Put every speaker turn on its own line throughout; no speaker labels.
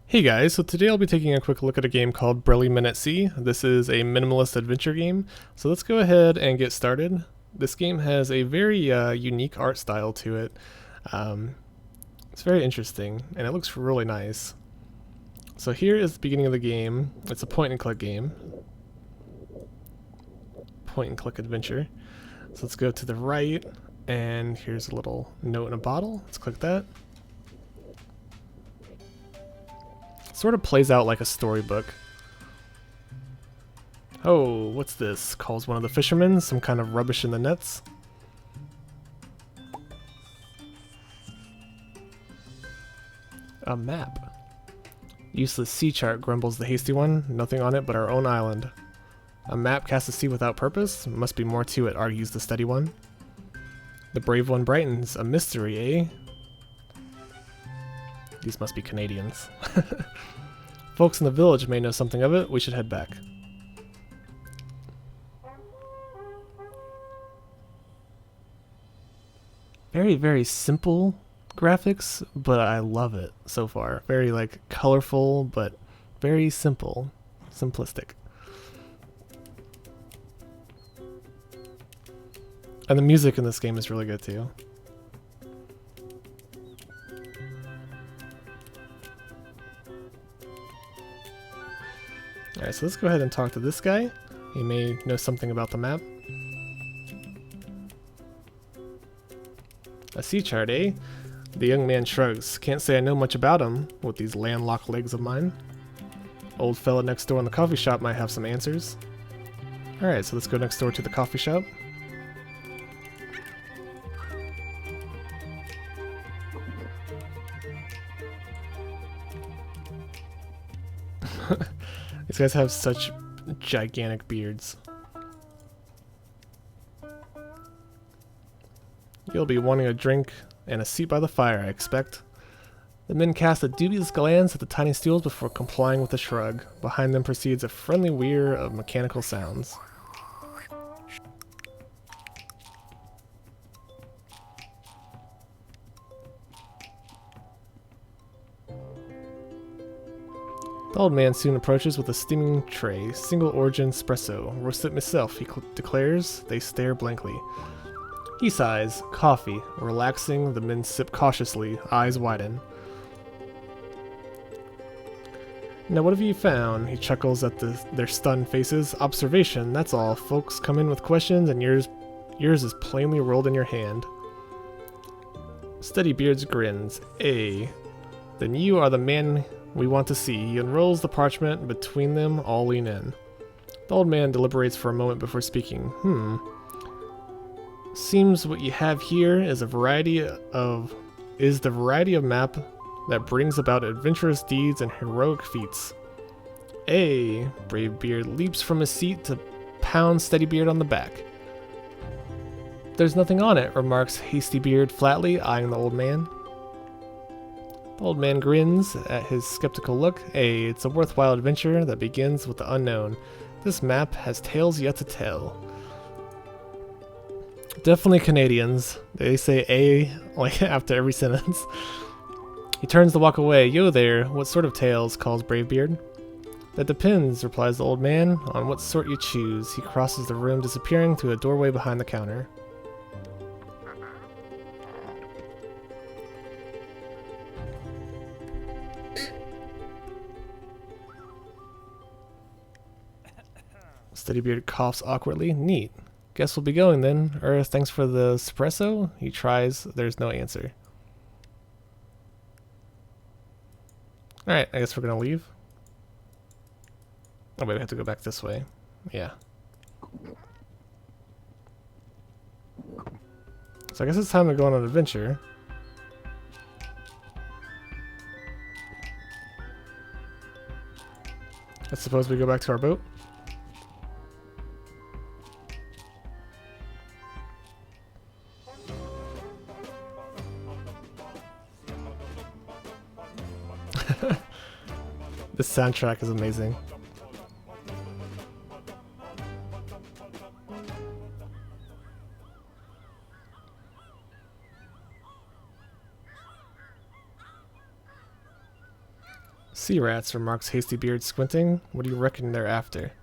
Hey guys, so today I'll be taking a quick look at a game called Burly. This is a minimalist adventure game, so let's go ahead and get started. This game has a very unique art style to it. Um, it's very interesting, and it looks really nice. So here is the beginning of the game. It's a point and click game. Point and click adventure. So let's go to the right, and here's a little note in a bottle. Let's click that. Sort of plays out like a storybook. Oh, what's this? Calls one of the fishermen, some kind of rubbish in the nets. A map. Useless sea chart, grumbles the hasty one. Nothing on it but our own island. A map cast to sea without purpose? Must be more to it, argues the steady one. The brave one brightens. A mystery, eh? These must be Canadians. Folks in the village may know something of it. We should head back. Very, very simple graphics, but I love it so far. Very, like, colorful, but very simple. Simplistic. And the music in this game is really good, too. Alright, so let's go ahead and talk to this guy. He may know something about the map. A sea chart, eh? The young man shrugs. Can't say I know much about him, with these landlocked legs of mine. Old fella next door in the coffee shop might have some answers. Alright, so let's go next door to the coffee shop. These guys have such gigantic beards. You'll be wanting a drink and a seat by the fire, I expect. The men cast a dubious glance at the tiny stools before complying with a shrug. Behind them proceeds a friendly whir of mechanical sounds. The old man soon approaches with a steaming tray, single origin espresso. Roast it myself, he declares. They stare blankly. He sighs. Coffee. Relaxing, the men sip cautiously, eyes widen. Now what have you found? He chuckles at their stunned faces. Observation, that's all. Folks come in with questions and yours is plainly rolled in your hand. Steadybeards grins. Then you are the man we want to see. He unrolls the parchment. Between them, all lean in. The old man deliberates for a moment before speaking. Seems what you have here is the variety of map that brings about adventurous deeds and heroic feats. Bravebeard leaps from his seat to pound Steadybeard on the back. There's nothing on it, remarks Hastybeard flatly, eyeing the old man. The old man grins at his skeptical look. It's a worthwhile adventure that begins with the unknown. This map has tales yet to tell. Definitely Canadians. They say A like after every sentence. He turns to walk away. Yo there, what sort of tales? Calls Bravebeard. That depends, replies the old man, on what sort you choose. He crosses the room, disappearing through a doorway behind the counter. Steadybeard coughs awkwardly. Neat. Guess we'll be going then. Thanks for the espresso? He tries. There's no answer. Alright, I guess we're gonna leave. Oh wait, we have to go back this way. Yeah. So I guess it's time to go on an adventure. I suppose we go back to our boat. This soundtrack is amazing. Sea rats, remarks Hastybeard, squinting. What do you reckon they're after?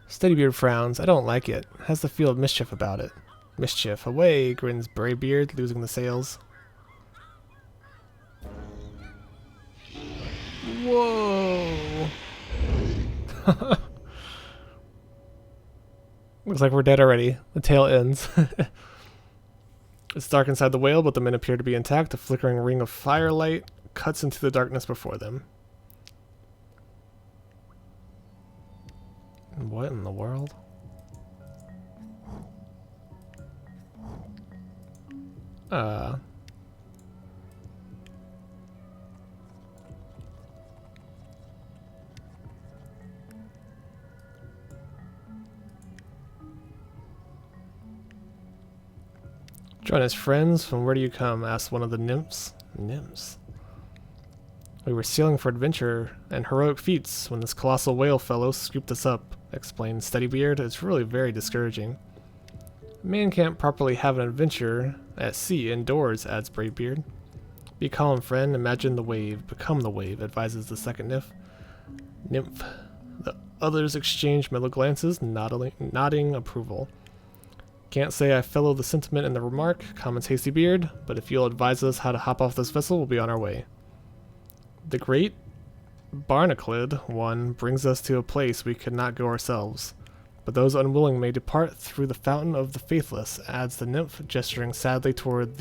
Steadybeard frowns. I don't like it. Has the feel of mischief about it. Mischief. Away, grins Braybeard, losing the sails. Whoa! Looks like we're dead already. The tale ends. It's dark inside the whale, but the men appear to be intact. A flickering ring of firelight cuts into the darkness before them. What in the world? Join us, friends. From where do you come? Asked one of the nymphs. Nymphs? We were sailing for adventure and heroic feats when this colossal whale fellow scooped us up, explained Steadybeard. It's really very discouraging. A man can't properly have an adventure at sea indoors, adds Braybeard. Be calm, friend. Imagine the wave. Become the wave, advises the second nymph. The others exchange mellow glances, nodding approval. Can't say I follow the sentiment in the remark, comments Hastybeard, but if you'll advise us how to hop off this vessel, we'll be on our way. The great Barnaclid one brings us to a place we could not go ourselves, but those unwilling may depart through the fountain of the faithless, adds the nymph, gesturing sadly toward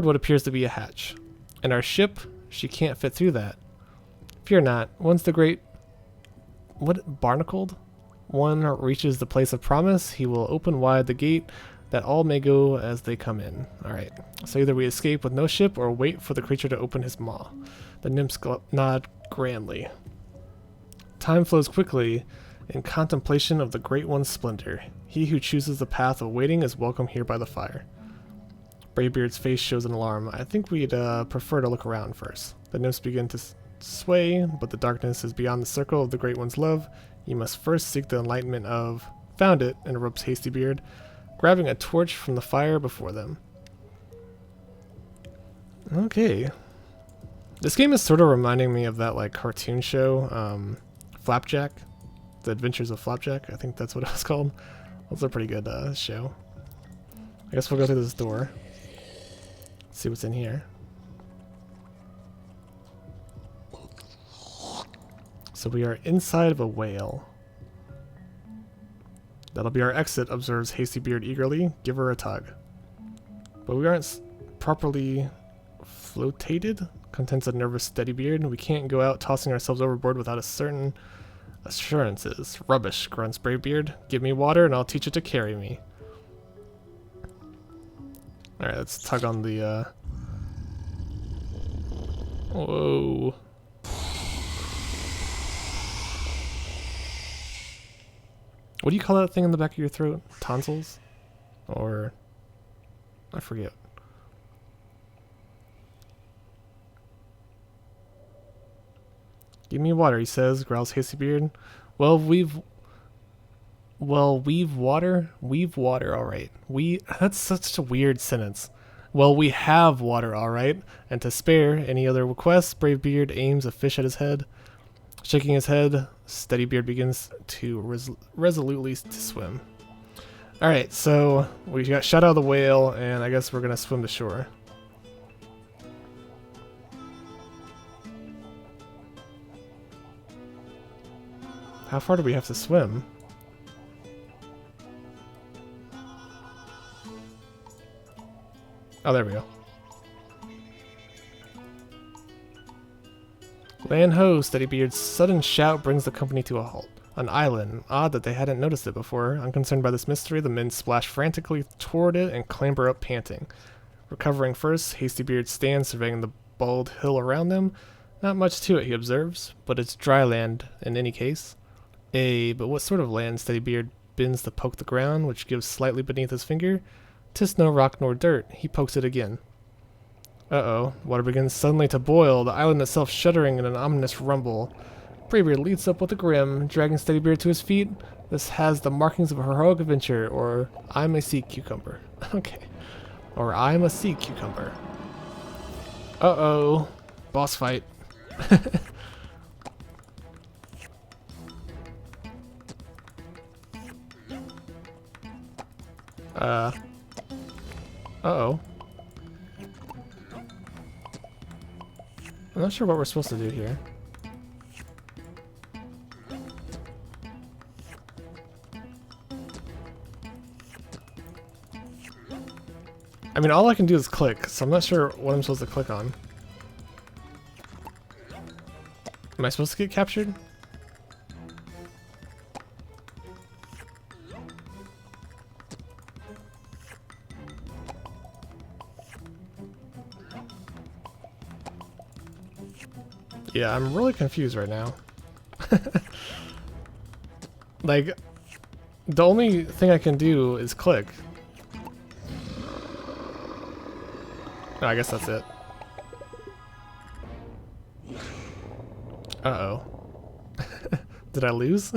what appears to be a hatch. And our ship, she can't fit through that. Fear not, once the great Barnacled one reaches the place of promise, he will open wide the gate that all may go as they come in. Alright, so either we escape with no ship or wait for the creature to open his maw. The nymphs nod grandly. Time flows quickly in contemplation of the Great One's splendor. He who chooses the path of waiting is welcome here by the fire. Braybeard's face shows an alarm. I think we'd prefer to look around first. The nymphs begin to sway, but the darkness is beyond the circle of the Great One's love. You must first seek the enlightenment of... Found it, interrupts Hastybeard, grabbing a torch from the fire before them. Okay. This game is sort of reminding me of that like cartoon show, Flapjack. The Adventures of Flapjack, I think that's what it was called. That's a pretty good show. I guess we'll go through this door. See what's in here. So we are inside of a whale. That'll be our exit, observes Hastybeard eagerly. Give her a tug. But we aren't properly flotated, contends a nervous Steadybeard. We can't go out tossing ourselves overboard without a certain assurances. Rubbish, grunts Braybeard. Give me water and I'll teach it to carry me. Alright, let's tug on the, Whoa. What do you call that thing in the back of your throat? Tonsils? Or... I forget. Give me water, he says, growls Hastybeard. Weave water? Weave water, alright. That's such a weird sentence. Well, we have water, alright. And to spare any other requests, Braybeard aims a fish at his head. Shaking his head, Steadybeard begins to resolutely to swim. Alright, so we got shot out of the whale, and I guess we're gonna swim to shore. How far do we have to swim? Oh, there we go. Land ho! Steadybeard's sudden shout brings the company to a halt. An island. Odd that they hadn't noticed it before. Unconcerned by this mystery, the men splash frantically toward it and clamber up panting. Recovering first, Hastybeard stands surveying the bald hill around them. Not much to it, he observes, but it's dry land in any case. But what sort of land? Steadybeard bends to poke the ground, which gives slightly beneath his finger. 'Tis no rock nor dirt. He pokes it again. Uh-oh. Water begins suddenly to boil, the island itself shuddering in an ominous rumble. Braybeard leads up with a grim, dragging Steadybeard to his feet. This has the markings of a heroic adventure, or I'm a sea cucumber. Okay. Or I'm a sea cucumber. Uh-oh. Boss fight. Uh-oh. I'm not sure what we're supposed to do here. I mean, all I can do is click, so I'm not sure what I'm supposed to click on. Am I supposed to get captured? Yeah, I'm really confused right now. Like, the only thing I can do is click. Oh, I guess that's it. Uh-oh. Did I lose?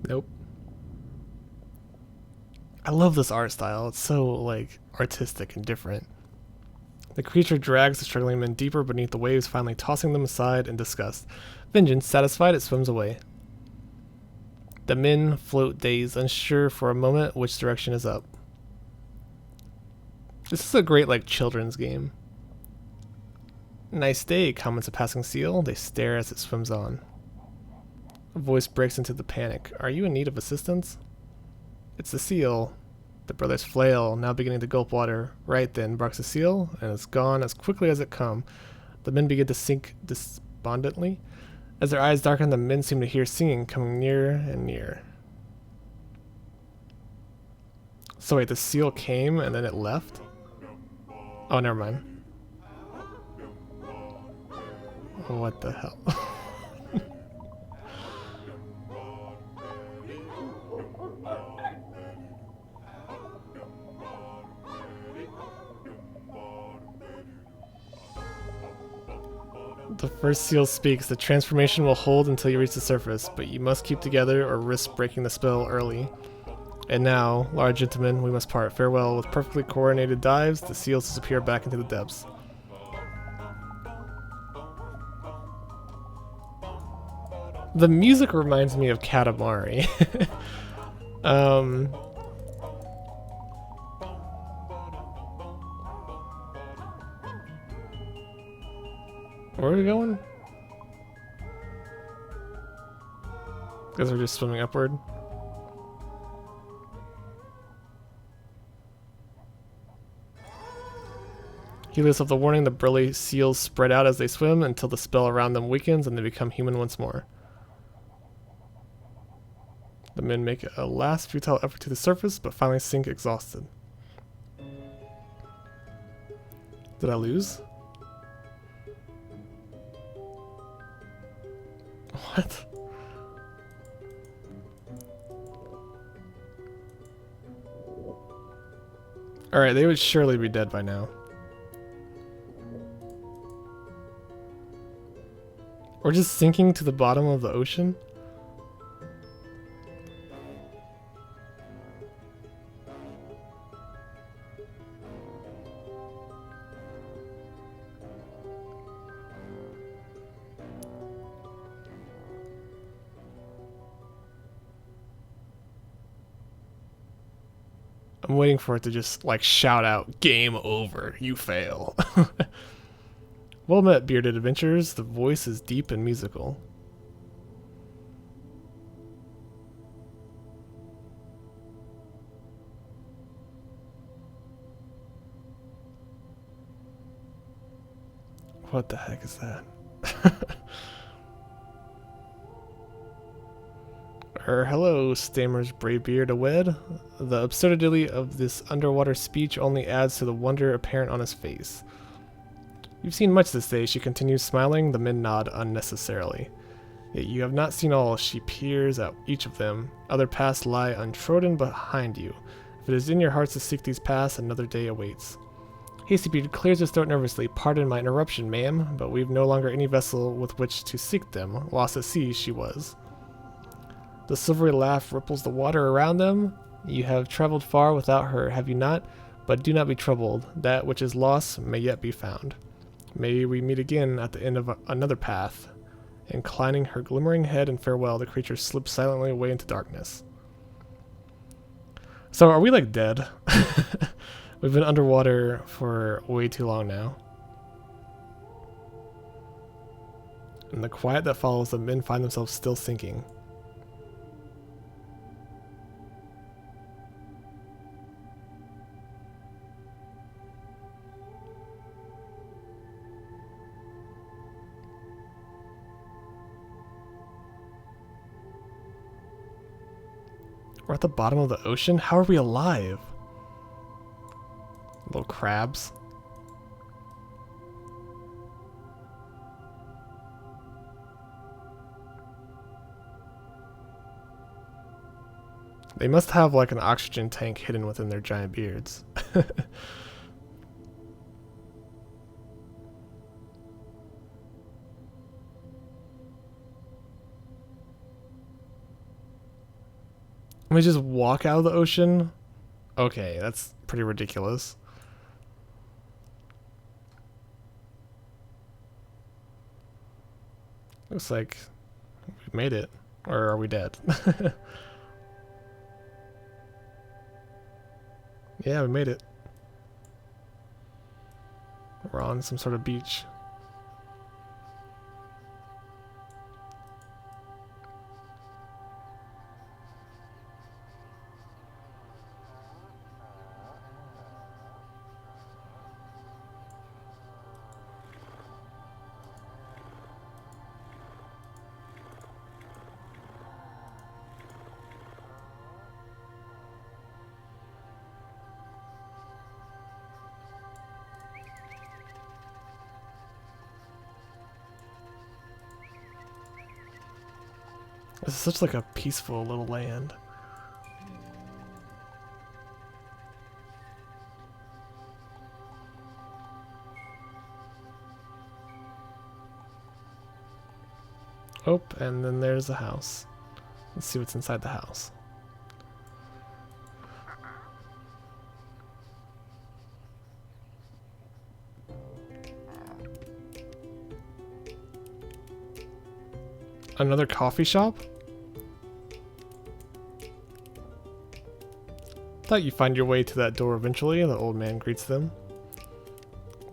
Nope. I love this art style. It's so, like, artistic and different. The creature drags the struggling men deeper beneath the waves, finally tossing them aside in disgust. Vengeance satisfied, it swims away. The men float dazed, unsure for a moment which direction is up. This is a great, like, children's game. Nice day, comments a passing seal. They stare as it swims on. A voice breaks into the panic. Are you in need of assistance? It's the seal. The brothers flail, now beginning to gulp water. Right then, barks the seal, and it's gone as quickly as it come. The men begin to sink despondently. As their eyes darken, the men seem to hear singing coming nearer and nearer. So wait, the seal came and then it left? Oh, never mind. What the hell? The first seal speaks. The transformation will hold until you reach the surface, but you must keep together or risk breaking the spell early. And now, large gentlemen, we must part. Farewell. With perfectly coordinated dives, the seals disappear back into the depths. The music reminds me of Katamari. Where are we going? Guess we're just swimming upward. Heedless of the warning, the burly seals spread out as they swim until the spell around them weakens and they become human once more. The men make a last futile effort to the surface, but finally sink exhausted. Did I lose? What? Alright, they would surely be dead by now. Or just sinking to the bottom of the ocean? I'm waiting for it to just, like, shout out, "Game over, you fail." Well met, bearded adventurers. The voice is deep and musical. What the heck is that? Hello, stammers Braybeard awed. The absurdity of this underwater speech only adds to the wonder apparent on his face. You've seen much this day, she continues smiling. The men nod unnecessarily. Yet you have not seen all. She peers at each of them. Other paths lie untrodden behind you. If it is in your hearts to seek these paths, another day awaits. Hastybeard clears his throat nervously. Pardon my interruption, ma'am, but we've no longer any vessel with which to seek them. Lost at sea she was. The silvery laugh ripples the water around them. You have traveled far without her, have you not? But do not be troubled. That which is lost may yet be found. May we meet again at the end of another path. Inclining her glimmering head in farewell, the creature slips silently away into darkness. So are we like dead? We've been underwater for way too long now. In the quiet that follows, the men find themselves still sinking. We're at the bottom of the ocean? How are we alive? Little crabs. They must have like an oxygen tank hidden within their giant beards. Let me just walk out of the ocean? Okay, that's pretty ridiculous. Looks like we made it. Or are we dead? Yeah, we made it. We're on some sort of beach. This is such like a peaceful little land. Oh, and then there's the house. Let's see what's inside the house. Another coffee shop? Thought you'd find your way to that door eventually, the old man greets them.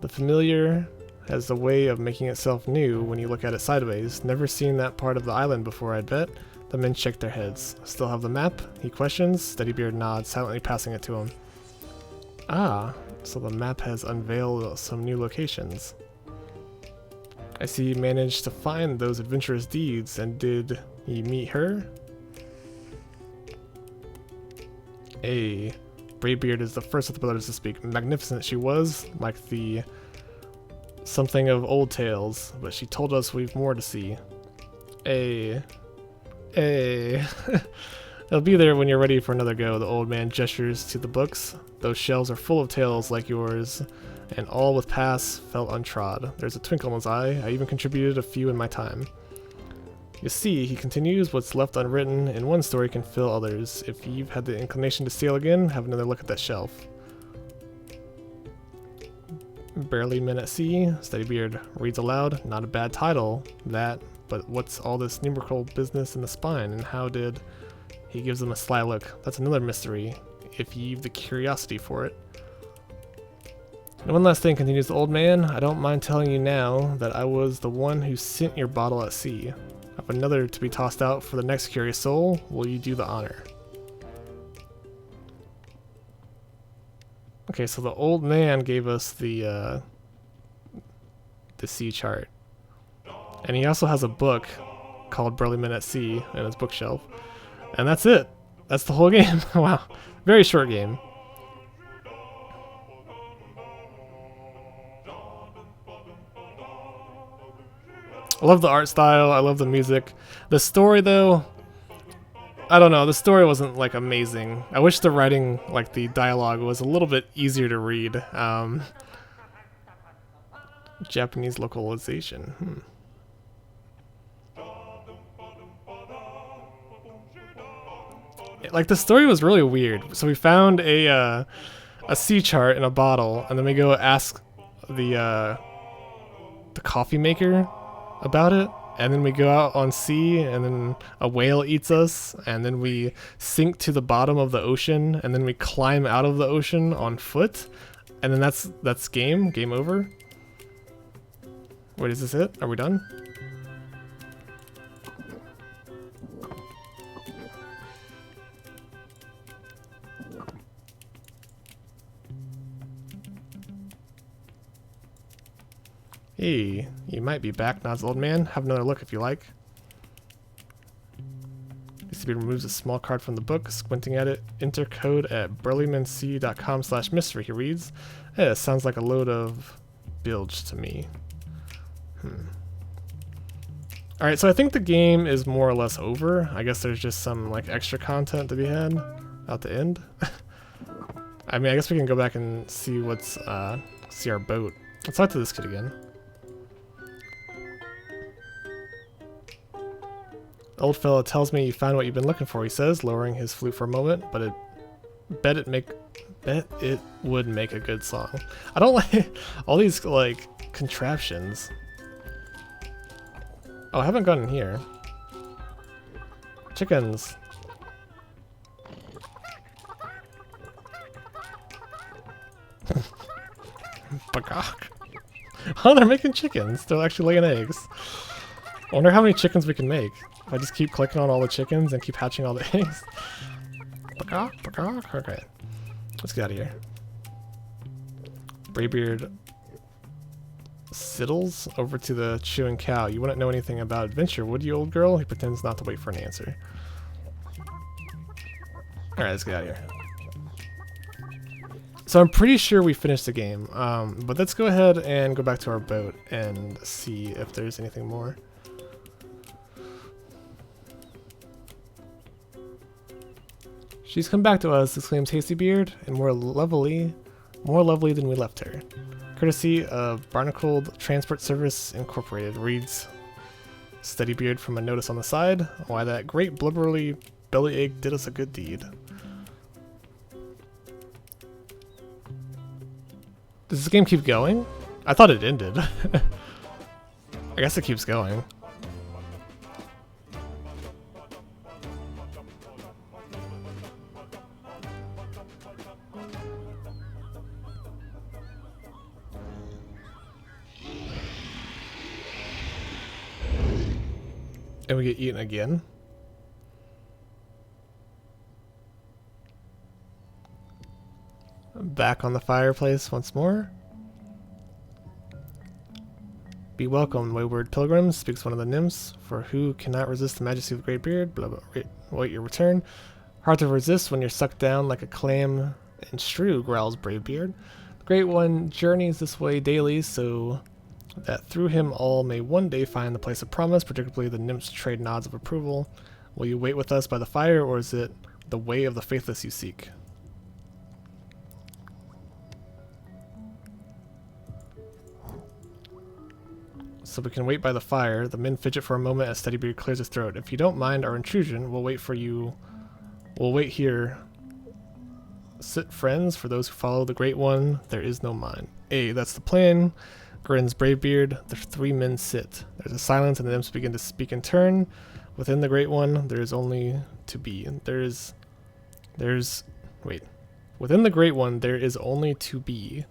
The familiar has a way of making itself new when you look at it sideways. Never seen that part of the island before, I'd bet. The men shake their heads. Still have the map? He questions. Steadybeard nods, silently passing it to him. Ah, so the map has unveiled some new locations. I see you managed to find those adventurous deeds, and did you meet her? Braybeard is the first of the brothers to speak. Magnificent she was, like the something of old tales, but she told us we've more to see. They'll be there when you're ready for another go. The old man gestures to the books. Those shelves are full of tales like yours, and all with paths felt untrod. There's a twinkle in his eye. I even contributed a few in my time. You see, he continues, what's left unwritten in one story can fill others. If you've had the inclination to sail again, have another look at that shelf. Barely Men at Sea, Steadybeard reads aloud. Not a bad title, that, but what's all this numerical business in the spine, and how did... He gives them a sly look. That's another mystery, if you've the curiosity for it. And one last thing, continues the old man. I don't mind telling you now that I was the one who sent your bottle at sea. I've another to be tossed out for the next curious soul. Will you do the honor? Okay, so the old man gave us the sea chart. And he also has a book called Burly Men at Sea in his bookshelf. And that's it. That's the whole game. Wow. Very short game. I love the art style. I love the music. The story, though, I don't know. The story wasn't, like, amazing. I wish the writing, like, the dialogue was a little bit easier to read. Japanese localization. Like, the story was really weird. So we found a sea chart in a bottle, and then we go ask the coffee maker about it, and then we go out on sea, and then a whale eats us, and then we sink to the bottom of the ocean, and then we climb out of the ocean on foot, and then that's game over. Wait, is this it? Are we done? Hey, you might be back, nods the old man. Have another look if you like. DCB removes a small card from the book, squinting at it. Enter code at burlymanc.com/mystery, he reads. Yeah, it sounds like a load of bilge to me. Alright, so I think the game is more or less over. I guess there's just some like extra content to be had at the end. I mean, I guess we can go back and see what's, see our boat. Let's talk to this kid again. Old fella tells me you found what you've been looking for, he says, lowering his flute for a moment, but bet it would make a good song. I don't like all these like contraptions. Oh, I haven't gone in here. Chickens. Bagok. Oh, they're making chickens. They're actually laying eggs. I wonder how many chickens we can make. If I just keep clicking on all the chickens and keep hatching all the eggs. Bagok, bagok. Okay. Let's get out of here. Braybeard sidles over to the chewing cow. You wouldn't know anything about adventure, would you, old girl? He pretends not to wait for an answer. Alright, let's get out of here. So I'm pretty sure we finished the game, but let's go ahead and go back to our boat and see if there's anything more. She's come back to us, exclaims Hastybeard, and more lovely than we left her. Courtesy of Barnacled Transport Service Incorporated, reads Steadybeard from a notice on the side. Why, that great blubbery bellyache did us a good deed. Does this game keep going? I thought it ended. I guess it keeps going. And we get eaten again. Back on the fireplace once more. Be welcome, wayward pilgrims, speaks one of the nymphs, for who cannot resist the majesty of the great beard, blah blah, wait your return. Hard to resist when you're sucked down like a clam and shrew, growls Bravebeard. The great one journeys this way daily, so that through him all may one day find the place of promise, particularly the nymphs trade nods of approval. Will you wait with us by the fire, or is it the way of the faithless you seek? So we can wait by the fire. The men fidget for a moment as Steadybeard clears his throat. If you don't mind our intrusion, we'll wait for you. We'll wait here. Sit, friends, for those who follow the Great One. There is no mind. Hey, that's the plan. Grins Bravebeard. The three men sit. There's a silence, and the nymphs begin to speak in turn. Within the Great One, there is only to be. Wait. Within the Great One, there is only to be.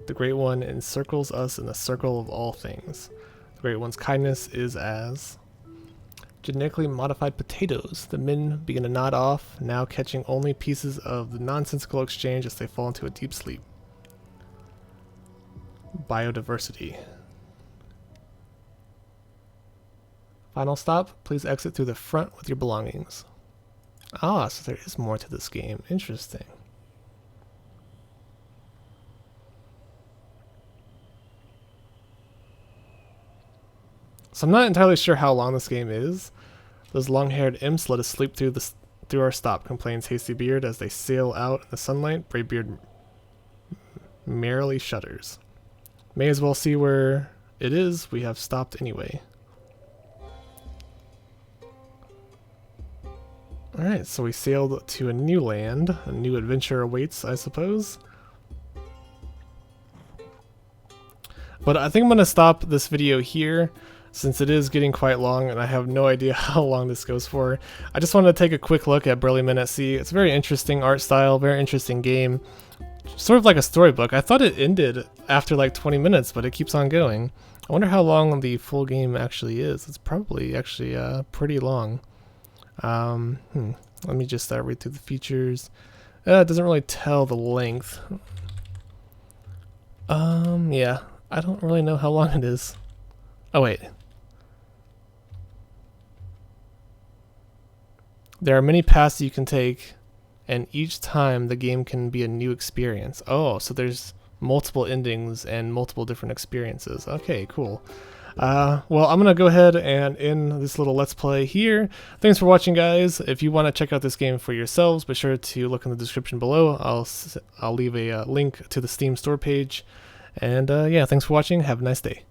The Great One encircles us in the circle of all things. The Great One's kindness is as genetically modified potatoes. The men begin to nod off, now catching only pieces of the nonsensical exchange as they fall into a deep sleep. Biodiversity. Final stop. Please exit through the front with your belongings. Ah, so there is more to this game. Interesting. So I'm not entirely sure how long this game is. Those long-haired imps let us sleep through our stop, complains Hastybeard as they sail out in the sunlight. Bravebeard merrily shudders. May as well see where it is. We have stopped anyway. Alright, so we sailed to a new land. A new adventure awaits, I suppose. But I think I'm going to stop this video here. since it is getting quite long and I have no idea how long this goes for, I just wanted to take a quick look at Burly Minimalist. It's a very interesting art style, very interesting game. Sort of like a storybook. I thought it ended after like 20 minutes, but it keeps on going. I wonder how long the full game actually is. It's probably actually pretty long. Let me just read through the features. It doesn't really tell the length. Yeah, I don't really know how long it is. Oh wait. There are many paths you can take, and each time the game can be a new experience. Oh, so there's multiple endings and multiple different experiences. Okay, cool. Well, I'm gonna go ahead and end this little let's play here. Thanks for watching, guys. If you want to check out this game for yourselves, be sure to look in the description below. I'll leave a link to the Steam store page. And yeah, thanks for watching. Have a nice day.